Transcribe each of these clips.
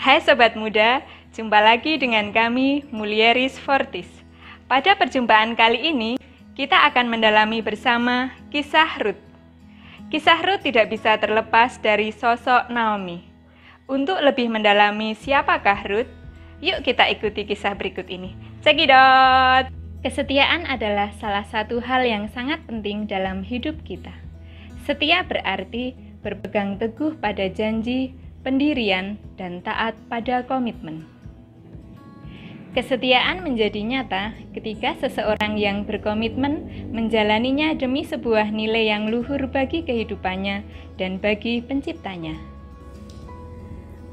Hai Sobat Muda, jumpa lagi dengan kami Mulieris Fortis. Pada perjumpaan kali ini, kita akan mendalami bersama kisah Rut. Kisah Rut tidak bisa terlepas dari sosok Naomi. Untuk lebih mendalami siapakah Rut, yuk kita ikuti kisah berikut ini. Cekidot! Kesetiaan adalah salah satu hal yang sangat penting dalam hidup kita. Setia berarti berpegang teguh pada janji, pendirian, dan taat pada komitmen. Kesetiaan menjadi nyata ketika seseorang yang berkomitmen menjalaninya demi sebuah nilai yang luhur bagi kehidupannya dan bagi penciptanya.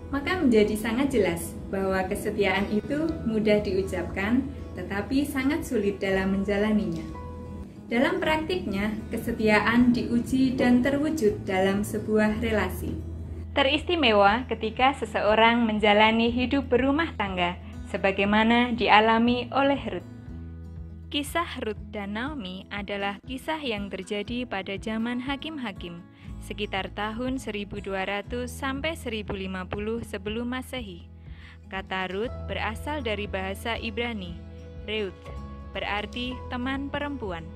Maka menjadi sangat jelas bahwa kesetiaan itu mudah diucapkan, tetapi sangat sulit dalam menjalaninya. Dalam praktiknya, kesetiaan diuji dan terwujud dalam sebuah relasi. Teristimewa ketika seseorang menjalani hidup berumah tangga, sebagaimana dialami oleh Rut. Kisah Rut dan Naomi adalah kisah yang terjadi pada zaman hakim-hakim, sekitar tahun 1200 sampai 1050 sebelum Masehi. Kata Rut berasal dari bahasa Ibrani, Reut, berarti teman perempuan.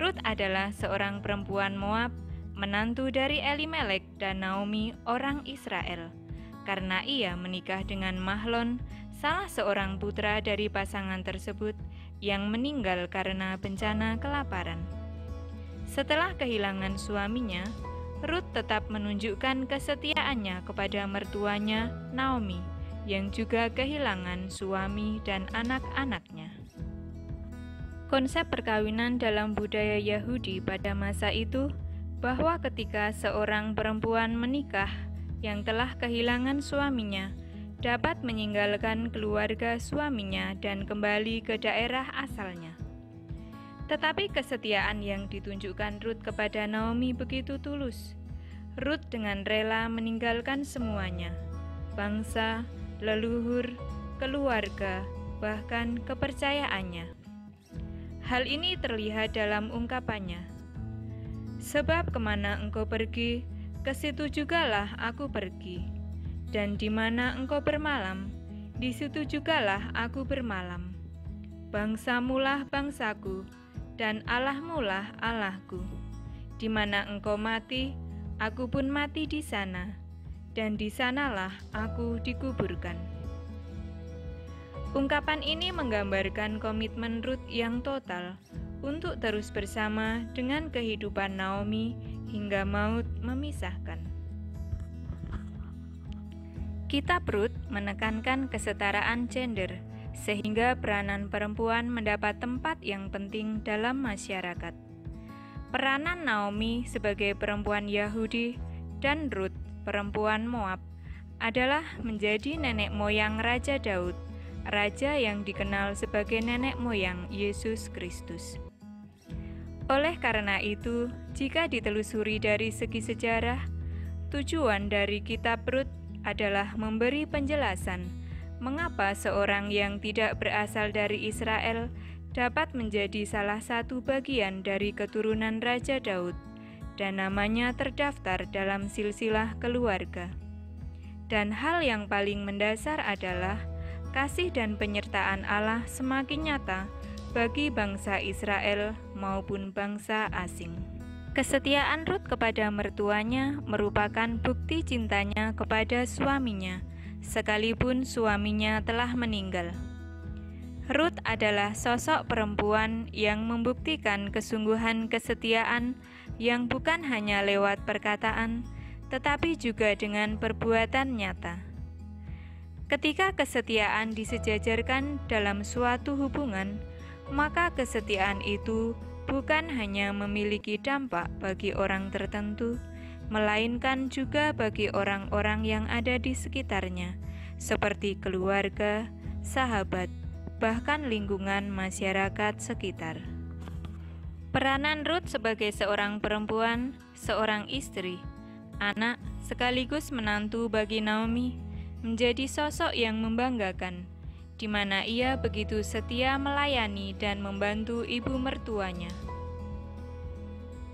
Rut adalah seorang perempuan Moab, menantu dari Elimelek dan Naomi orang Israel. Karena ia menikah dengan Mahlon, salah seorang putra dari pasangan tersebut yang meninggal karena bencana kelaparan. Setelah kehilangan suaminya, Rut tetap menunjukkan kesetiaannya kepada mertuanya Naomi, yang juga kehilangan suami dan anak-anaknya. Konsep perkawinan dalam budaya Yahudi pada masa itu bahwa ketika seorang perempuan menikah yang telah kehilangan suaminya dapat meninggalkan keluarga suaminya dan kembali ke daerah asalnya. Tetapi kesetiaan yang ditunjukkan Rut kepada Naomi begitu tulus. Rut dengan rela meninggalkan semuanya, bangsa, leluhur, keluarga, bahkan kepercayaannya. Hal ini terlihat dalam ungkapannya, "Sebab kemana engkau pergi, ke situ jugalah aku pergi. Dan di mana engkau bermalam, di situ jugalah aku bermalam. Bangsamulah bangsaku, dan Allahmulah Allahku. Di mana engkau mati, aku pun mati di sana, dan di sanalah aku dikuburkan." Ungkapan ini menggambarkan komitmen Rut yang total untuk terus bersama dengan kehidupan Naomi hingga maut memisahkan. Kitab Rut menekankan kesetaraan gender, sehingga peranan perempuan mendapat tempat yang penting dalam masyarakat. Peranan Naomi sebagai perempuan Yahudi dan Rut, perempuan Moab, adalah menjadi nenek moyang Raja Daud, raja yang dikenal sebagai nenek moyang Yesus Kristus. Oleh karena itu, jika ditelusuri dari segi sejarah, tujuan dari kitab Rut adalah memberi penjelasan mengapa seorang yang tidak berasal dari Israel dapat menjadi salah satu bagian dari keturunan Raja Daud dan namanya terdaftar dalam silsilah keluarga. Dan hal yang paling mendasar adalah kasih dan penyertaan Allah semakin nyata bagi bangsa Israel maupun bangsa asing. Kesetiaan Rut kepada mertuanya merupakan bukti cintanya kepada suaminya, sekalipun suaminya telah meninggal. Rut adalah sosok perempuan yang membuktikan kesungguhan kesetiaan yang bukan hanya lewat perkataan, tetapi juga dengan perbuatan nyata. Ketika kesetiaan disejajarkan dalam suatu hubungan, maka kesetiaan itu bukan hanya memiliki dampak bagi orang tertentu, melainkan juga bagi orang-orang yang ada di sekitarnya, seperti keluarga, sahabat, bahkan lingkungan masyarakat sekitar. Peranan Rut sebagai seorang perempuan, seorang istri, anak, sekaligus menantu bagi Naomi menjadi sosok yang membanggakan, di di mana ia begitu setia melayani dan membantu ibu mertuanya.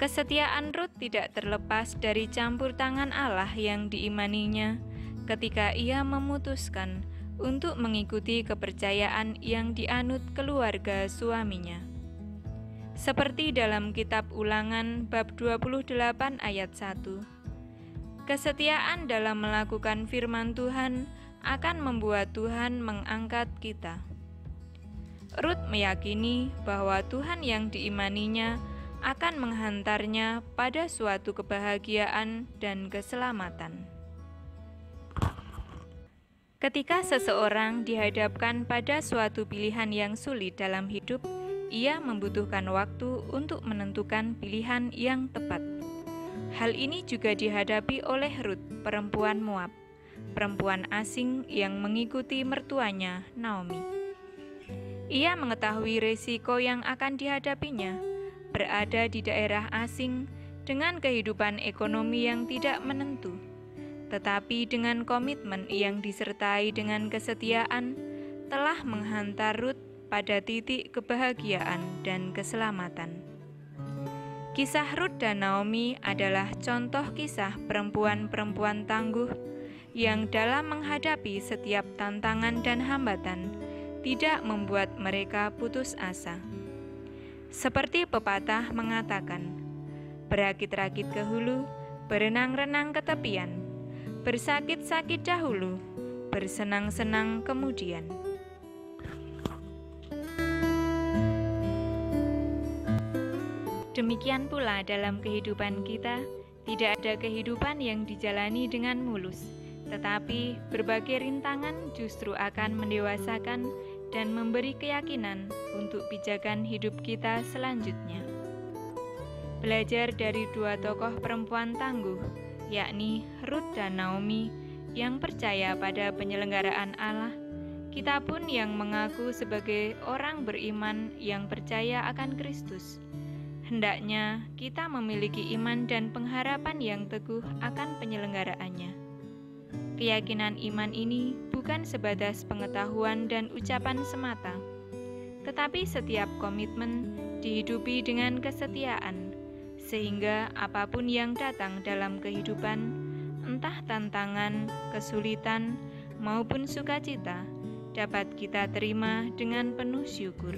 Kesetiaan Rut tidak terlepas dari campur tangan Allah yang diimaninya ketika ia memutuskan untuk mengikuti kepercayaan yang dianut keluarga suaminya. Seperti dalam kitab Ulangan bab 28 ayat 1. Kesetiaan dalam melakukan firman Tuhan akan membuat Tuhan mengangkat kita. Rut meyakini bahwa Tuhan yang diimaninya akan menghantarnya pada suatu kebahagiaan dan keselamatan. Ketika seseorang dihadapkan pada suatu pilihan yang sulit dalam hidup, ia membutuhkan waktu untuk menentukan pilihan yang tepat. Hal ini juga dihadapi oleh Rut, perempuan Moab, perempuan asing yang mengikuti mertuanya, Naomi. Ia mengetahui risiko yang akan dihadapinya, berada di daerah asing dengan kehidupan ekonomi yang tidak menentu, tetapi dengan komitmen yang disertai dengan kesetiaan telah menghantar Rut pada titik kebahagiaan dan keselamatan. Kisah Rut dan Naomi adalah contoh kisah perempuan-perempuan tangguh yang dalam menghadapi setiap tantangan dan hambatan tidak membuat mereka putus asa. Seperti pepatah mengatakan, berakit-rakit ke hulu, berenang-renang ke tepian, bersakit-sakit dahulu, bersenang-senang kemudian. Demikian pula dalam kehidupan kita, tidak ada kehidupan yang dijalani dengan mulus, tetapi berbagai rintangan justru akan mendewasakan dan memberi keyakinan untuk pijakan hidup kita selanjutnya. Belajar dari dua tokoh perempuan tangguh, yakni Rut dan Naomi, yang percaya pada penyelenggaraan Allah, kita pun yang mengaku sebagai orang beriman yang percaya akan Kristus. Hendaknya kita memiliki iman dan pengharapan yang teguh akan penyelenggaraannya. Keyakinan iman ini bukan sebatas pengetahuan dan ucapan semata, tetapi setiap komitmen dihidupi dengan kesetiaan, sehingga apapun yang datang dalam kehidupan, entah tantangan, kesulitan, maupun sukacita, dapat kita terima dengan penuh syukur.